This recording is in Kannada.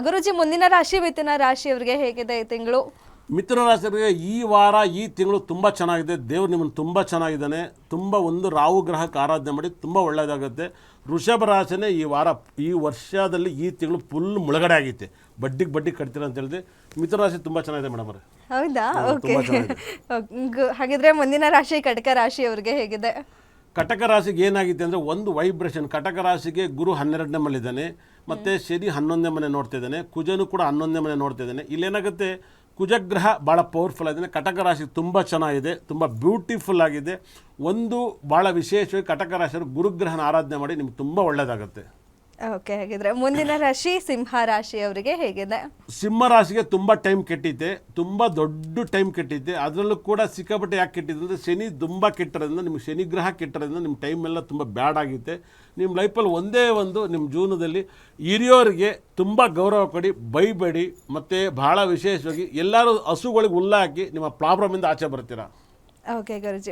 ಗುರುಜಿ, ಮುಂದಿನ ರಾಶಿ ಮಿಥುನ ರಾಶಿಯವರಿಗೆ ಹೇಗಿದೆ ಈ ತಿಂಗಳು? ಮಿಥುನ ರಾಶಿಯವರಿಗೆ ಈ ವಾರ ಈ ತಿಂಗಳು ತುಂಬ ಚೆನ್ನಾಗಿದೆ. ದೇವ್ರು ನಿಮ್ಮನ್ನು ತುಂಬ ಚೆನ್ನಾಗಿದ್ದಾನೆ. ತುಂಬ ಒಂದು ರಾಹು ಗ್ರಹಕ್ಕೆ ಆರಾಧನೆ ಮಾಡಿ ತುಂಬ ಒಳ್ಳೆಯದಾಗುತ್ತೆ. ವೃಷಭ ರಾಶಿನೇ ಈ ವಾರ ಈ ವರ್ಷದಲ್ಲಿ ಈ ತಿಂಗಳು ಫುಲ್ ಮುಳುಗಡೆ ಆಗೈತೆ. ಬಡ್ಡಿ ಕಟ್ತೀರ ಅಂತ ಹೇಳಿದೆ. ಮಿಥುನ ರಾಶಿ ತುಂಬ ಚೆನ್ನಾಗಿದೆ ಮೇಡಮ್ ಅವರೇ. ಹೌದಾ? ಓಕೆ. ಹಾಗಿದ್ರೆ ಮುಂದಿನ ರಾಶಿ ಕಟಕ ರಾಶಿಯವರಿಗೆ ಹೇಗಿದೆ? ಕಟಕ ರಾಶಿಗೆ ಏನಾಗಿದೆ ಅಂದರೆ ಒಂದು ವೈಬ್ರೇಷನ್. ಕಟಕ ರಾಶಿಗೆ ಗುರು 12ನೇ ಮನೆಯಲ್ಲಿದ್ದಾನೆ, ಮತ್ತು ಶನಿ 11ನೇ ಮನೆ ನೋಡ್ತಾ ಇದ್ದಾನೆ, ಕುಜನು ಕೂಡ 11ನೇ ಮನೆ ನೋಡ್ತಾ ಇದ್ದಾನೆ. ಇಲ್ಲೇನಾಗುತ್ತೆ, ಕುಜಗ್ರಹ ಭಾಳ ಪವರ್ಫುಲ್ ಆಗಿದ್ದಾನೆ. ಕಟಕ ರಾಶಿ ತುಂಬ ಚೆನ್ನಾಗಿದೆ, ತುಂಬ ಬ್ಯೂಟಿಫುಲ್ ಆಗಿದೆ. ಒಂದು ಭಾಳ ವಿಶೇಷವಾಗಿ ಕಟಕ ರಾಶಿಯವರು ಗುರುಗ್ರಹನ ಆರಾಧನೆ ಮಾಡಿ ನಿಮ್ಗೆ ತುಂಬ ಒಳ್ಳೆಯದಾಗುತ್ತೆ. ಓಕೆ. ಹಾಗಿದ್ರೆ ಮುಂದಿನ ರಾಶಿ ಸಿಂಹ ರಾಶಿಯವರಿಗೆ ಹೇಗಿದೆ? ಸಿಂಹ ರಾಶಿಗೆ ತುಂಬ ಟೈಮ್ ಕೆಟ್ಟಿದೆ, ತುಂಬ ದೊಡ್ಡ ಟೈಮ್ ಕೆಟ್ಟಿದೆ. ಅದರಲ್ಲೂ ಕೂಡ ಸಿಕ್ಕಾಪಟ್ಟೆ ಯಾಕೆ ಕೆಟ್ಟಿದೆ ಅಂದರೆ ಶನಿ ತುಂಬ ಕೆಟ್ಟಿರೋದ್ರಿಂದ, ನಿಮ್ಗೆ ಶನಿಗ್ರಹ ಕೆಟ್ಟಿರೋದ್ರಿಂದ ನಿಮ್ಮ ಟೈಮ್ ಎಲ್ಲ ತುಂಬ ಬ್ಯಾಡ್ ಆಗಿದೆ. ನಿಮ್ಮ ಲೈಫಲ್ಲಿ ಒಂದೇ ಒಂದು ನಿಮ್ಮ ಜೀವನದಲ್ಲಿ ಹಿರಿಯೋರಿಗೆ ತುಂಬ ಗೌರವ ಕೊಡಿ, ಬೈಬೇಡಿ. ಮತ್ತು ಭಾಳ ವಿಶೇಷವಾಗಿ ಎಲ್ಲರೂ ಹಸುಗಳಿಗೆ ಹುಲ್ಲು ಹಾಕಿ ನಿಮ್ಮ ಪ್ರಾಬ್ಲಮಿಂದ ಆಚೆ ಬರ್ತೀರಾ. ಓಕೆ ಗುರುಜಿ.